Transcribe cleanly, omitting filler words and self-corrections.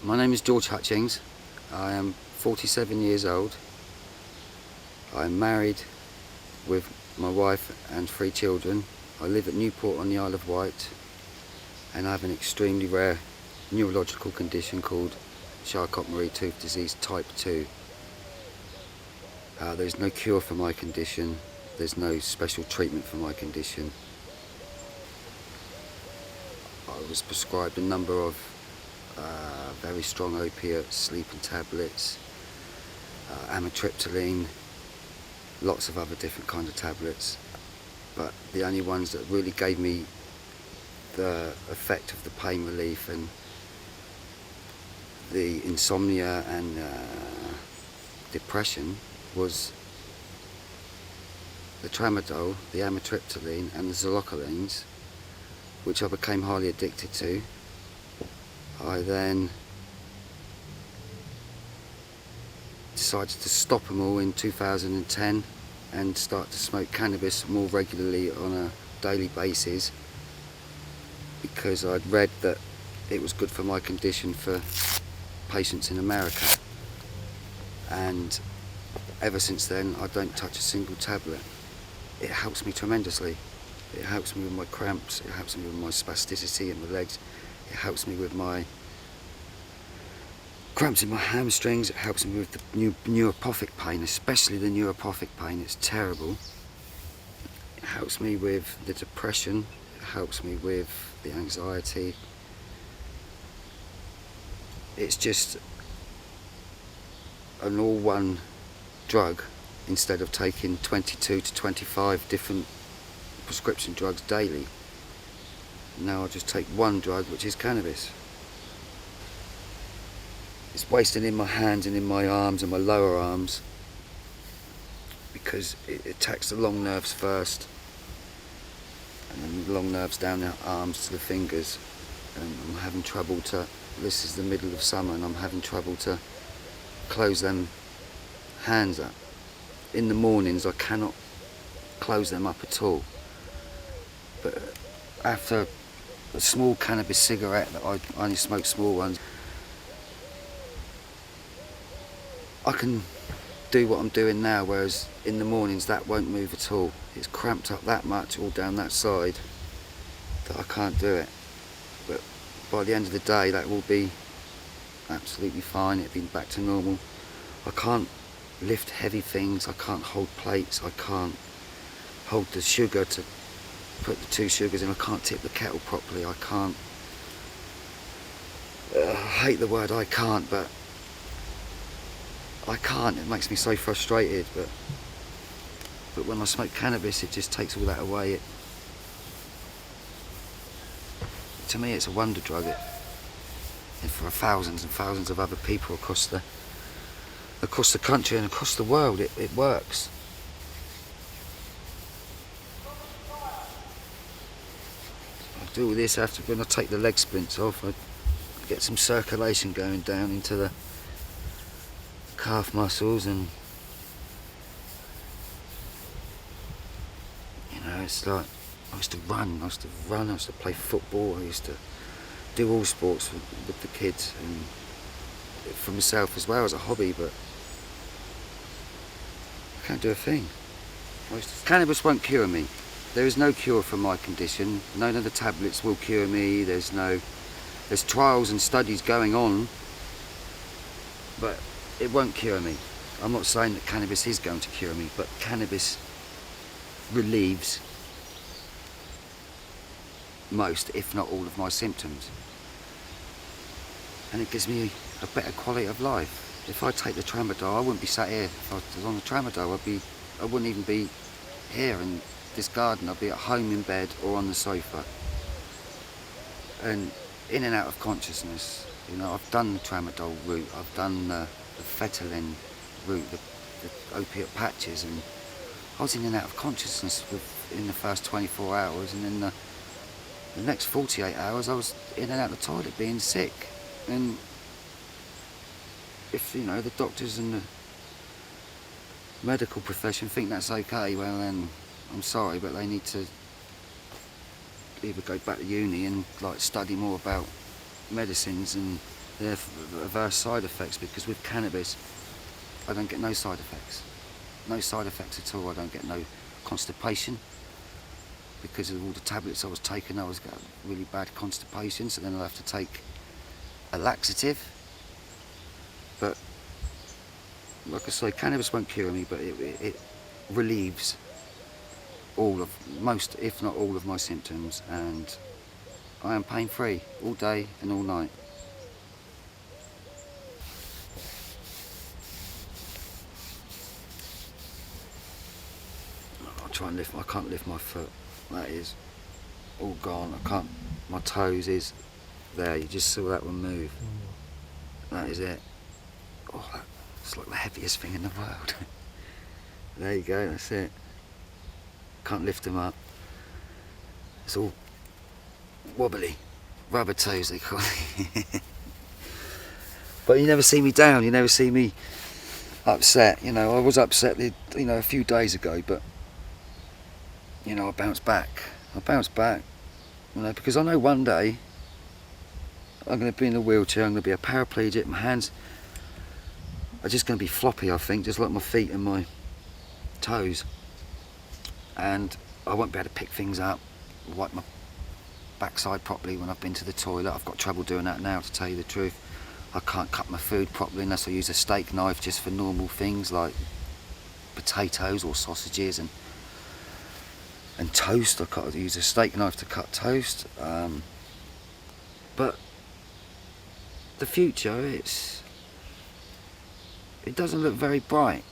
My name is George Hutchings. I am 47 years old. I'm married with my wife and 3 children. I live at Newport on the Isle of Wight, and I have an extremely rare neurological condition called Charcot-Marie-Tooth disease type 2. There's no cure for my condition. There's no special treatment for my condition. I was prescribed a number of very strong opiates, sleeping tablets, amitriptyline, lots of other different kinds of tablets, but the only ones that really gave me the effect of the pain relief and the insomnia and depression was the tramadol, the amitriptyline and the zolocalines, which I became highly addicted to. I then decided to stop them all in 2010 and start to smoke cannabis more regularly on a daily basis, because I'd read that it was good for my condition for patients in America, and ever since then I don't touch a single tablet. It helps me tremendously. It helps me with my cramps, it helps me with my spasticity in my legs, it helps me with my cramps in my hamstrings, it helps me with the neuropathic pain, especially the neuropathic pain. It's terrible. It helps me with the depression, it helps me with the anxiety. It's just an all-one drug instead of taking 22 to 25 different prescription drugs daily. Now I just take one drug, which is cannabis. It's wasted in my hands and in my arms and my lower arms, because it attacks the long nerves first, and then the long nerves down the arms to the fingers, and I'm having trouble to, this is the middle of summer, and I'm having trouble to close them hands up. In the mornings I cannot close them up at all, but after a small cannabis cigarette, that I only smoke small ones, I can do what I'm doing now, whereas in the mornings that won't move at all. It's cramped up that much all down that side that I can't do it. But by the end of the day that will be absolutely fine, it'll be back to normal. I can't lift heavy things, I can't hold plates, I can't hold the sugar to put the 2 sugars in, I can't tip the kettle properly, I can't, I hate the word I can't, but I can't, it makes me so frustrated, but when I smoke cannabis it just takes all that away. To me it's a wonder drug, and for thousands and thousands of other people across the country and across the world, it works. I do all this after, when I take the leg splints off, I get some circulation going down into the calf muscles, and you know, it's like I used to run, I used to play football, I used to do all sports with the kids and for myself as well as a hobby, but I can't do a thing. Cannabis won't cure me. There is no cure for my condition. None of the tablets will cure me. There's trials and studies going on, but it won't cure me. I'm not saying that cannabis is going to cure me, but cannabis relieves most, if not all, of my symptoms. And it gives me a better quality of life. If I take the tramadol, I wouldn't be sat here. If I was on the tramadol, I wouldn't even be here in this garden. I'd be at home in bed or on the sofa. And in and out of consciousness. You know, I've done the tramadol route, I've done the Fentanyl route, the opiate patches, and I was in and out of consciousness in the first 24 hours, and in the next 48 hours I was in and out of the toilet being sick. And if, you know, the doctors and the medical profession think that's okay, well then I'm sorry, but they need to either go back to uni and like study more about medicines and They're reverse side effects, because with cannabis I don't get no side effects. No side effects at all. I don't get no constipation. Because of all the tablets I was taking, I was getting really bad constipation, so then I'll have to take a laxative. But like I say, cannabis won't cure me, but it relieves most, if not all, of my symptoms, and I am pain free all day and all night. I'll try and lift. I can't lift my foot. That is all gone. I can't. My toes is there. You just saw that one move. That is it. Oh, it's like the heaviest thing in the world. There you go. That's it. Can't lift them up. It's all wobbly, rubber toes they call it. But you never see me down. You never see me upset. You know, I was upset, a few days ago, but I bounced back. Because I know one day I'm going to be in a wheelchair. I'm going to be a paraplegic. My hands are just going to be floppy, I think, just like my feet and my toes, and I won't be able to pick things up, wipe my backside properly when I've been to the toilet. I've got trouble doing that now, to tell you the truth. I can't cut my food properly unless I use a steak knife just for normal things like potatoes or sausages and toast. I can't use a steak knife to cut toast. But the future, it doesn't look very bright.